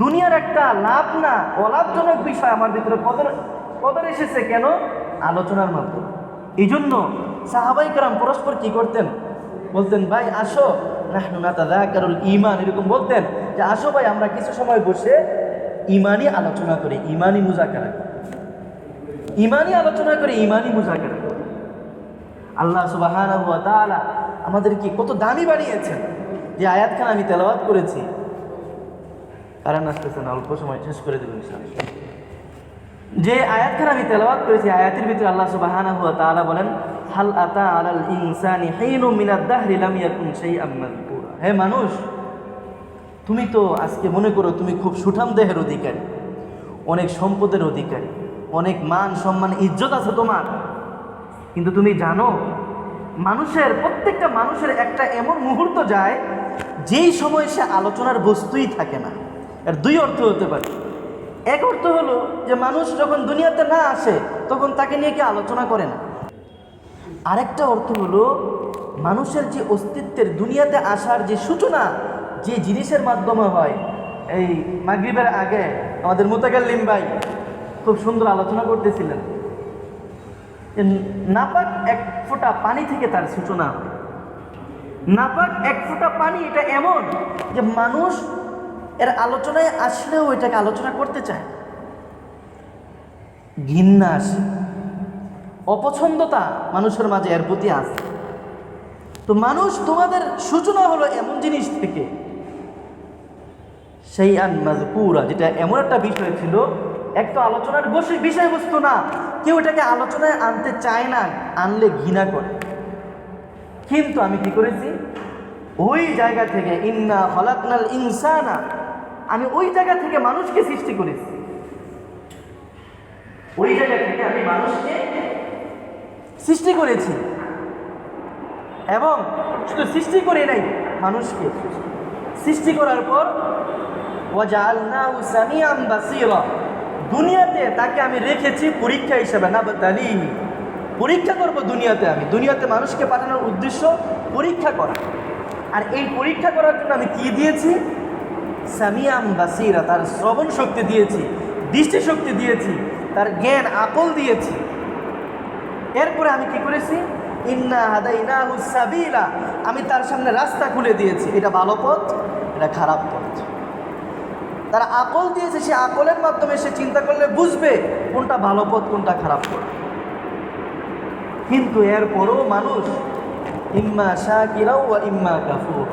দুনিয়ার একটা লাভ না অলাভজনক বিষয় আমার ভিতরে কদর এসেছে। কেন? আলোচনার মাধ্যমে। এই জন্য সাহাবাই কেরাম পরস্পর কি করতেন? বলতেন, ভাই আসো নাহনু নাতাযাকারুল ঈমান, এরকম বলতেন যে আসো ভাই আমরা কিছু সময় বসে ঈমানি আলোচনা করি, ঈমানি মুযাকারা করি, ঈমানি আলোচনা করি, ঈমানি মুযাকারা করি। আল্লাহ সুবহানাহু ওয়া তাআলা আমাদেরকে কত দামি বানিয়েছেন। যে আয়াতখানা আমি তেলাওয়াত করেছি, কারণ আসতেছে না, অল্প সময় শেষ করে দেবেন ইনশাআল্লাহ। যে আয়াতখানা আমি তেলাওয়াত করেছি, আয়াতের ভিতরে আল্লাহ সুবহানাহু ওয়া তাআলা বলেন, হাল আতা আলাল ইনসানি হিনুম মিনাদ দাহরি লাম ইয়াকুন শাইআম মাযকুরা। হে মানুষ, তুমি তো আজকে মনে করো তুমি খুব সুঠাম দেহের অধিকারী, অনেক সম্পদের অধিকারী, অনেক মান সম্মান ইজ্জত আছে তোমার, কিন্তু তুমি জানো প্রত্যেকটা মানুষের একটা এমন মুহূর্ত যায় যেই সময় সে আলোচনার বস্তুই থাকে না। এর দুই অর্থ হতে পারে। এক অর্থ হলো যে মানুষ যখন দুনিয়াতে না আসে তখন তাকে নিয়ে কেউ আলোচনা করে না। আরেকটা অর্থ হলো মানুষের যে অস্তিত্বের দুনিয়াতে আসার যে সূচনা যে জিনিসের মাধ্যমে হয়। এই মাগরিবের আগে আমাদের মুতাকাল্লিম ভাই খুব সুন্দর আলোচনা করতেছিলেন, নাপাক এক ফোঁটা পানি থেকে তার সূচনা হয়। নাপাক এক ফোঁটা পানি, এটা এমন যে মানুষ এর আলোচনায় আসলেও এটাকে আলোচনা করতে চায়, ঘৃণা আসে, অপছন্দতা মানুষের মাঝে এর প্রতি আসে। তো মানুষ তোমাদের সূচনা হলো এমন জিনিস থেকে, শাইআন মাযকুরা, যেটা এমন একটা বিষয় ছিল, একটা আলোচনার বিষয়বস্তু না, কেউ এটাকে আলোচনায় আনতে চায় না, আনলে ঘৃণা করে। কিন্তু আমি কি করেছি? ওই জায়গা থেকে ইন্না খালাকনাল ইনসানা, আমি ওই জায়গা থেকে মানুষকে সৃষ্টি করেছি। ওই জায়গা থেকে আমি মানুষকে সৃষ্টি করেছি, এবং শুধু সৃষ্টি করে নাই, মানুষকে সৃষ্টি করার পর ওয়াজআলনাহু সামিআন বাসীরা, দুনিয়াতে তাকে আমি রেখেছি পরীক্ষা হিসেবে, নাবতালিহি, পরীক্ষা করব দুনিয়াতে। আমি দুনিয়াতে মানুষকে পাঠানোর উদ্দেশ্য পরীক্ষা করা। আর এই পরীক্ষা করার জন্য আমি কি দিয়েছি? সামিআন বাসীরা, তার শ্রবণ শক্তি দিয়েছি, দৃষ্টি শক্তি দিয়েছি, তার জ্ঞান আকল দিয়েছি। এরপরে আমি কি করেছি? ইন্না হাদাইনাহু সাবিলা, আমি তার সামনে রাস্তা খুলে দিয়েছি, এটা ভালো পথ, এটা খারাপ পথ। তারা আকল দিয়েছে, সে আকলের মাধ্যমে সে চিন্তা করলে বুঝবে কোনটা ভালো পথ, কোনটা খারাপ পথ। কিন্তু এরপরও মানুষ ইম্মা শাকিরা ওয়া ইম্মা কাফুর,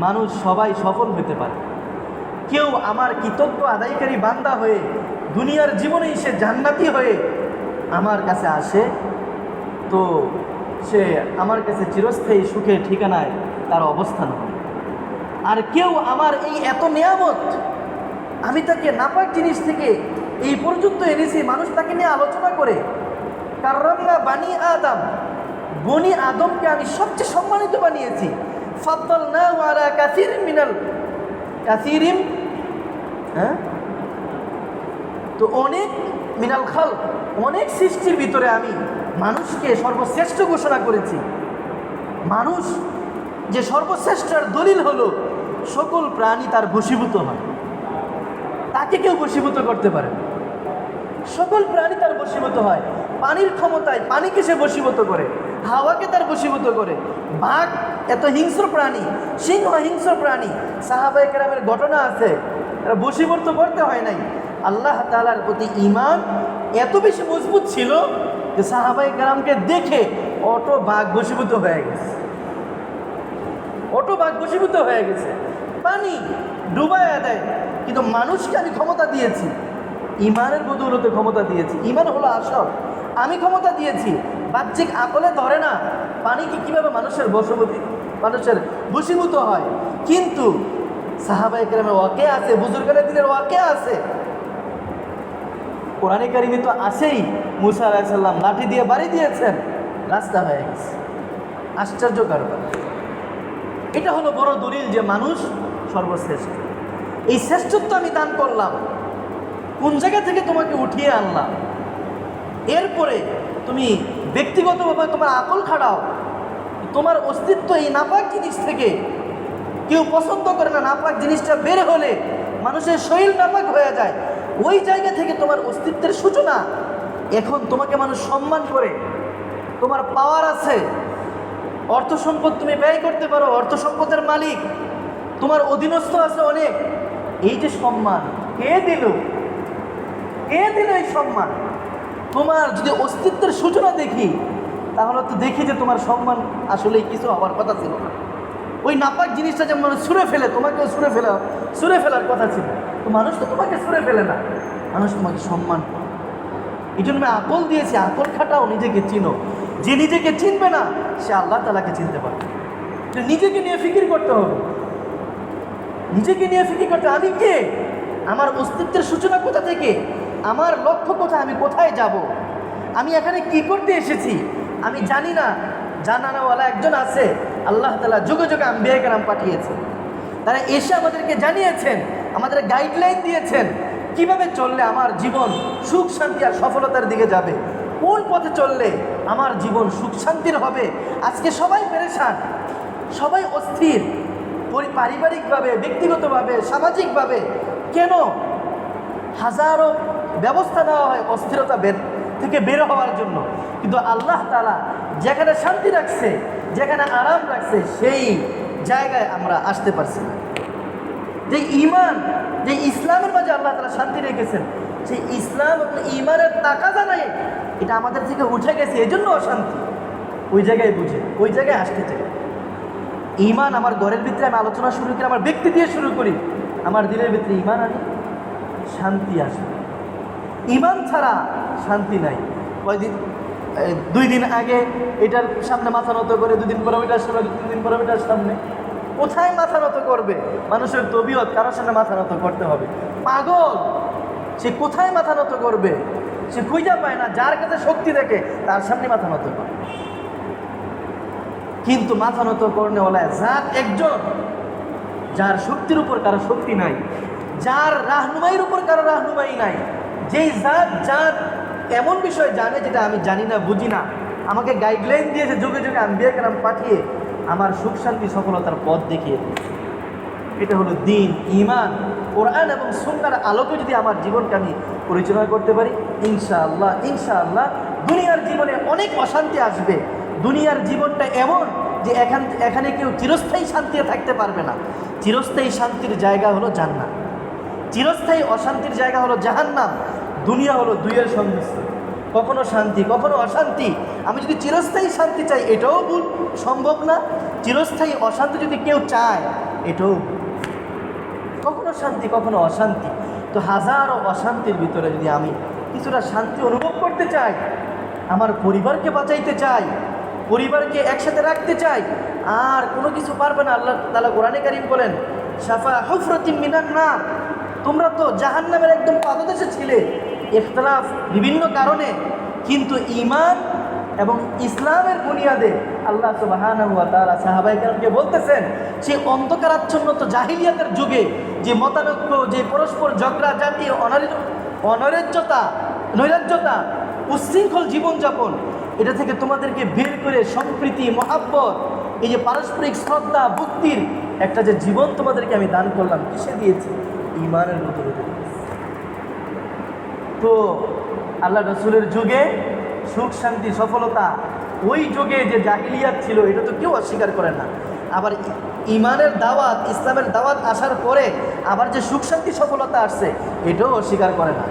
মানুষ সবাই সফল হতে পারে। কেউ আমার কৃতজ্ঞ আদায়কারী বান্দা হয়ে দুনিয়ার জীবনেই সে জান্নাতি হয়ে আমার কাছে আসে, তো সে আমার কাছে চিরস্থায়ী সুখের ঠিকানায় তার অবস্থান হয়। আর কেউ আমার এই এত নিয়ামত, আমি তাকে নাপাক জিনিস থেকে এই পর্যন্ত এনেছি, মানুষ তাকে নিয়ে আলোচনা করে। কাররামনা বানি আদম, বনি আদমকে আমি সবচেয়ে সম্মানিত বানিয়েছি। ফাদ্দালনাহু আলা কাসীরিম, তো অনেক মিনাল খালক, অনেক সৃষ্টির ভিতরে আমি মানুষকে সর্বশ্রেষ্ঠ ঘোষণা করেছি। মানুষ যে সর্বশ্রেষ্ঠর দলিল হলো সকল প্রাণী তার বশীভূত হয়, তাকে কেউ বশীভূত করতে পারে না। সকল প্রাণী তার বশীভূত হয়, পানির ক্ষমতায় পানিকে সে বশীভূত করে, হাওয়াকে তার বশীভূত করে। বাঘ এত হিংস্র প্রাণী, সিংহ হিংস্র প্রাণী, সাহাবায়ে কেরামের ঘটনা আছে, এরা বশীভূত করতে হয় নাই। আল্লাহ তাআলার প্রতি ঈমান এত বেশি মজবুত ছিল যে সাহাবায়ে কেরামকে দেখে অটো বাঘ বশীভূত হয়ে গেছে, অটো বাঘ বশীভূত হয়ে গেছে। পানি ডুবাইয়া দেয়, কিন্তু মানুষকে আমি ক্ষমতা দিয়েছি, ঈমানের বদৌলতে ক্ষমতা দিয়েছি। ঈমান হলো আসল, আমি ক্ষমতা দিয়েছি। বাহ্যিক আকলে ধরে না পানিকে কিভাবে মানুষের বশীভূত হয়, কিন্তু সাহাবায়ে কেরামের ওয়াকে আছে, বুজুর্গানের দিনের ওয়াকে আছে, কোরআনে কারিমে তো আছেই। মুসা আলাইহিস সালাম লাঠি দিয়ে বাড়ি দিয়েছেন, রাস্তা হয়ে গেছে। আশ্চর্য কারবার। এটা হলো বড় দলিল যে মানুষ সর্বশ্রেষ্ঠ। এই শ্রেষ্ঠত্ব আমি দান করলাম, কোন জায়গা থেকে তোমাকে উঠিয়ে আনলাম, এরপরে তুমি ব্যক্তিগতভাবে তোমার আকল খাড়াও, তোমার অস্তিত্ব এই নাপাক জিনিস থেকে। কেউ পছন্দ করে না, নাপাক জিনিসটা বের হলে মানুষের শরীর নাপাক হয়ে যায়। ওই জায়গা থেকে তোমার অস্তিত্বের সূচনা। এখন তোমাকে মানুষ সম্মান করে, তোমার পাওয়ার আছে, অর্থ সম্পদ তুমি ব্যয় করতে পারো, অর্থ সম্পদের মালিক, তোমার অধীনস্থ আছে অনেক। এই যে সম্মান কে দিল? কে দিল এই সম্মান? তোমার যদি অস্তিত্বের সূচনা দেখি, তাহলে তো দেখি যে তোমার সম্মান আসলেই কিছু হওয়ার কথা ছিল না। ওই নাপাক জিনিসটা যেমন ছুঁড়ে ফেলে, তোমাকেও ছুঁড়ে ফেলার কথা ছিল, তো মানুষ তো তোমাকে ছুঁড়ে ফেলে না, মানুষ তোমাকে সম্মান করে। এই জন্য আমি আকল দিয়েছি, আকল খাটাও, নিজেকে চিনো। যে নিজেকে চিনবে না, সে আল্লাহ তাআলাকে চিনতে পারবে। নিজেকে নিয়ে ফিকির করতে হবে, নিজেকে নিয়ে ফিকির করতে, আমি কে, আমার অস্তিত্বের সূচনা কোথা থেকে, আমার লক্ষ্য কোথায়, আমি কোথায় যাব, আমি এখানে কি করতে এসেছি আমি জানি না। জানানোওয়ালা একজন আছে, আল্লাহ তাআলা যুগে যুগে আম্বিয়া কেরাম পাঠিয়েছে। তারা এসে আমাদেরকে জানিয়েছেন, আমাদের গাইডলাইন দিয়েছেন, কিভাবে চললে আমার জীবন সুখ শান্তি আর সফলতার দিকে যাবে, কোন পথে চললে আমার জীবন সুখ শান্তির হবে। আজকে সবাই পেরেশান, সবাই অস্থির, পারিবারিকভাবে, ব্যক্তিগতভাবে, সামাজিকভাবে। কেন? হাজারো ব্যবস্থা নেওয়া হয় অস্থিরতা থেকে বের হওয়ার জন্য, কিন্তু আল্লাহ তাআলা যেখানে শান্তি রাখছে, যেখানে আরাম রাখছে, সেই জায়গায় আমরা আসতে পারছি না। যে ঈমান, যে ইসলামের মাঝে আল্লাহ তাআলা শান্তি রেখেছেন, সেই ইসলাম এবং ঈমানের তাকাজা নাই, এটা আমাদের থেকে উঠে গেছে, এই জন্য অশান্তি। ওই জায়গায় বুঝে, ওই জায়গায় আসতে চাই। ঈমান আমার ঘরের ভিতরে আমি আলোচনা শুরু করি, আমার ব্যক্তি দিয়ে শুরু করি, আমার দিলের ভিতরে ঈমান আনি, শান্তি আসে। ঈমান ছাড়া শান্তি নাই। কয়দিন, 2 দিন আগে এটার সামনে মাথা নত করে, 2 দিন পরে ওইটার সামনে, 3 দিন পরে ওইটার সামনে। কোথায় মাথা নত করবে? মানুষের তবিয়ত কারোর সামনে মাথা নত করতে হবে। পাগল, সে কোথায় মাথা নত করবে? সে খুঁজে পায় না, যার কাছে শক্তি দেখে তার সামনে মাথা নত করে। কিন্তু মাথা নত করনেওয়ালা জাত একজন, যার শক্তির উপর কারো শক্তি নাই, যার রাহনুমাইয়ের উপর কারো রাহনুমাই নাই, যেই জাত এমন বিষয় জানে যেটা আমি জানি না, বুঝি না, আমাকে গাইডলাইন দিয়েছে, যুগে যুগে আম্বিয়া কেরাম পাঠিয়ে আমার সুখ শান্তি সফলতার পথ দেখিয়ে দিয়েছে। এটা হলো দ্বীন, ঈমান। কোরআন এবং সুন্নাহর আলোকে যদি আমার জীবনকে আমি পরিচালনা করতে পারি, ইনশাআল্লাহ দুনিয়ার জীবনে অনেক অশান্তি আসবে। দুনিয়ার জীবনটা এমন যে এখানে কেউ চিরস্থায়ী শান্তিতে থাকতে পারবে না। চিরস্থায়ী শান্তির জায়গা হলো জান্নাত, চিরস্থায়ী অশান্তির জায়গা হলো জাহান্নাম। দুনিয়া হলো দুইয়ের সংমিশ্রণ, কখনো শান্তি কখনো অশান্তি। আমি যদি চিরস্থায়ী শান্তি চাই, এটাও ভুল, সম্ভব না। চিরস্থায়ী অশান্তি যদি কেউ চায়, এটাও কখনো শান্তি কখনো অশান্তি। তো হাজারো অশান্তির ভিতরে যদি আমি কিছুটা শান্তি অনুভব করতে চাই, আমার পরিবারকে বাঁচাইতে চাই, পরিবারকে একসাথে রাখতে চাই, আর কোনো কিছু পারবে না। আল্লাহ তাআলা কোরআনে কারীম বলেন, শাফা হুফরাতিম মিনান নার, তোমরা তো জাহান্নামের একদম পাদদেশে ছিলে, ইখতিলাফ বিভিন্ন কারণে, কিন্তু ঈমান এবং ইসলামের বুনিয়াদে আল্লাহ সুবহানাহু ওয়া তাআলা সাহাবায়ে কেরামকে বলতেছেন, সেই অন্ধকারাচ্ছন্ন জাহিলিয়াতের যুগে যে মতানৈক্য, যে পরস্পর ঝগড়াঝাটি, নৈরাজ্যতা, উচ্ছৃঙ্খল জীবনযাপন, এটা থেকে তোমাদেরকে বের করে সম্প্রীতি, মহাব্বত, এই যে পারস্পরিক শ্রদ্ধা, ভক্তির একটা যে জীবন তোমাদেরকে আমি দান করলাম, কিসে দিয়েছি? ঈমানের মতো দিয়েছি। তো আল্লাহ রাসূলের যুগে সুখ শান্তি সফলতা, ওই যুগে যে জাহিলিয়াত ছিল, এটা তো কেউ অস্বীকার করে না। আবার ঈমানের দাওয়াত, ইসলামের দাওয়াত আসার পরে আবার যে সুখ শান্তি সফলতা আসছে, এটাও অস্বীকার করে না।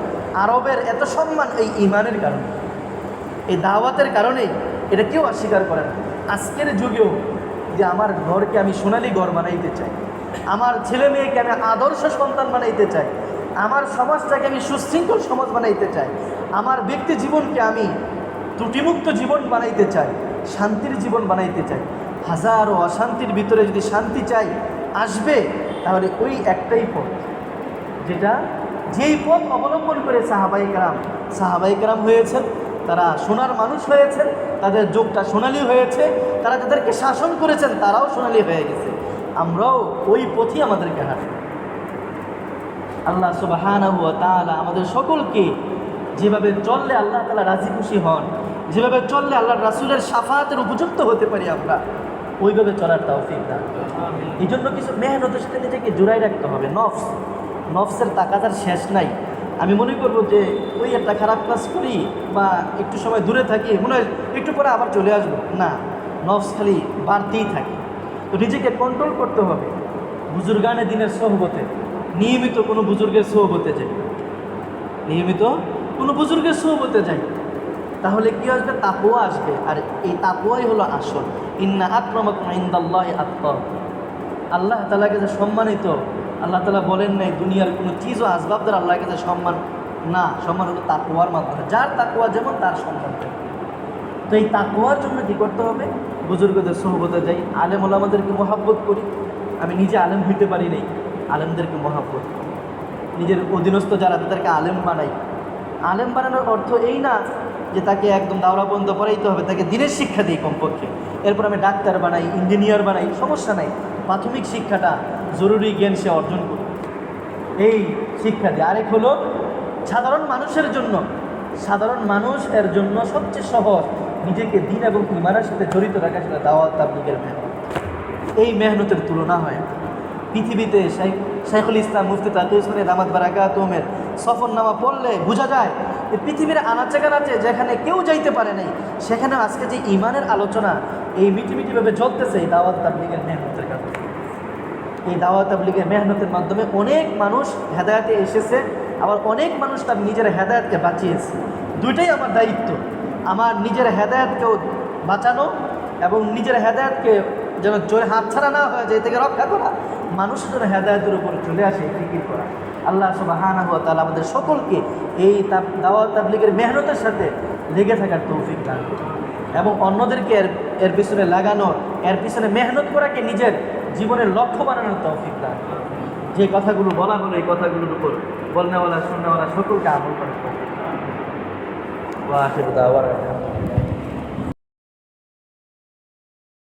আরবের এত সম্মান এই ঈমানের কারণে, এই দাওয়াতের কারণেই, এটা কেউ অস্বীকার করে না। আজকের যুগেও যে আমার ঘরকে আমি সোনালী ঘর বানাইতে চাই, আমার ছেলে মেয়েকে আমি আদর্শ সন্তান বানাইতে চাই, আমার সমাজটাকে আমি সুশৃঙ্খল সমাজ বানাইতে চাই, আমার ব্যক্তি জীবনকে আমি ত্রুটিমুক্ত জীবন বানাইতে চাই, শান্তির জীবন বানাইতে চাই। হাজারো অশান্তির ভিতরে যদি শান্তি চাই, আসবে, তাহলে ওই একটাই পথ, যেই পথ অবলম্বন করে সাহাবায়ে কেরাম হয়েছেন, তারা সোনার মানুষ হয়েছেন, তাদের যুগটা সোনালী হয়েছে, তারা তাদেরকে শাসন করেছেন, তারাও সোনালী হয়ে গেছে। আমরাও ওই পথই আমাদেরকে হাঁটব। আল্লাহ সুবহানাহু ওয়া তাআলা আমাদের সকলকে যেভাবে চললে আল্লাহ তাআলা রাজি খুশি হন, যেভাবে চললে আল্লাহ রাসূলের শাফাতের উপযুক্ত হতে পারি আমরা, ওইভাবে চলার তৌফিক দান করুন। এই জন্য কিছু মেহনতের সাথে নিজেকে জুড়াই রাখতে হবে। নফসের তাকাতার শেষ নাই। আমি মনে করবো যে ওই একটা খারাপ কাজ করি বা একটু সময় দূরে থাকি, মনে হয় একটু পরে আবার চলে আসবো, না, নফস খালি বাড়তেই থাকে। তো নিজেকে কন্ট্রোল করতে হবে। বুজুর্গানে দিনের সোহবতে, নিয়মিত কোনো বুজুর্গের সোহবতে যাই, নিয়মিত কোনো বুজুর্গের সোহবতে যাই, তাহলে কি আসবে? তাকওয়া আসবে। আর এই তাকওয়াই হলো আসল। ইন্না আক্রামাকুম ইনদাল্লাহি আতকাকুম। আল্লাহ তাআলার কাছে সম্মানিত, আল্লাহ তাআলা বলেন নাই দুনিয়ার কোনো চিজ ও আসবাব দ্বারা আল্লাহর কাছে সম্মান না, সম্মান হলো তাকওয়ার মাধ্যমে। যার তাকওয়া যেমন তার সম্মান থাকবে। তো এই তাকওয়ার জন্য কী করতে হবে? বুজুর্গদের সোহবতে যাই, আলেম ওলামাদেরকে মহাব্বত করি। আমি নিজে আলেম হইতে পারি নাই, আলেমদেরকে মহাব্বত করি। নিজের অধীনস্থ যারা তাদেরকে আলেম বানাই। আলেম বানানোর অর্থ এই না যে তাকে একদম দাওরা পর্যন্ত পড়াইতে হবে, তাকে দিনের শিক্ষা দিই কমপক্ষে। এরপর আমি ডাক্তার বানাই, ইঞ্জিনিয়ার বানাই, সমস্যা নাই। প্রাথমিক শিক্ষাটা জরুরি জ্ঞান সে অর্জন করবে, এই শিক্ষা দিয়ে। আরেক হলো সাধারণ মানুষের জন্য, সাধারণ মানুষ এর জন্য সবচেয়ে সহজ নিজেকে দিন এবং ইমানের সাথে জড়িত রাখা, সেটা দাওয়াত তাবলীগের মেহনত। এই মেহনতের তুলনা হয় না। পৃথিবীতে শাইখুল ইসলাম মুফতি তাকি উসমানী দামাত বারাকাতুহুমের সফরনামা পড়লে বোঝা যায় যে পৃথিবীর আনাচে কানাচে যেখানে কেউ যাইতে পারে নাই, সেখানে আজকে যে ইমানের আলোচনা এই মিটিমিটিভাবে চলতেছে এই দাওয়াত তাবলীগের মেহনতের কারণে। এই দাওয়াত তাবলীগের মেহনতের মাধ্যমে অনেক মানুষ হেদায়েতে এসেছে, আবার অনেক মানুষ তার নিজের হেদায়েতকে বাঁচিয়েছে। দুইটাই আমার দায়িত্ব, আমার নিজের হেদায়েতকেও বাঁচানো এবং নিজের হেদায়েতকে যেন জোরে হাতছাড়া না হয়, যে থেকে রক্ষা করা, মানুষের যেন হেদায়েতের উপর চলে আসে ফিকির করা। আল্লাহ সুবহানাহু ওয়া তাআলা আমাদের সকলকে এই দাওয়াত তাবলীগের মেহনতের সাথে লেগে থাকার তৌফিক দান করুন এবং অন্যদেরকে এর পিছনে লাগানো, এর পিছনে মেহনত করাকে নিজের জীবনের লক্ষ্য বানানোর তৌফিক দান করুন। যে কথাগুলো বলা হলো এই কথাগুলোর উপর বলনেওয়ালা শুননেওয়ালা সকলকে আমল করার তৌফিক দান করুন। ওয়া আখিরু দাওয়ানা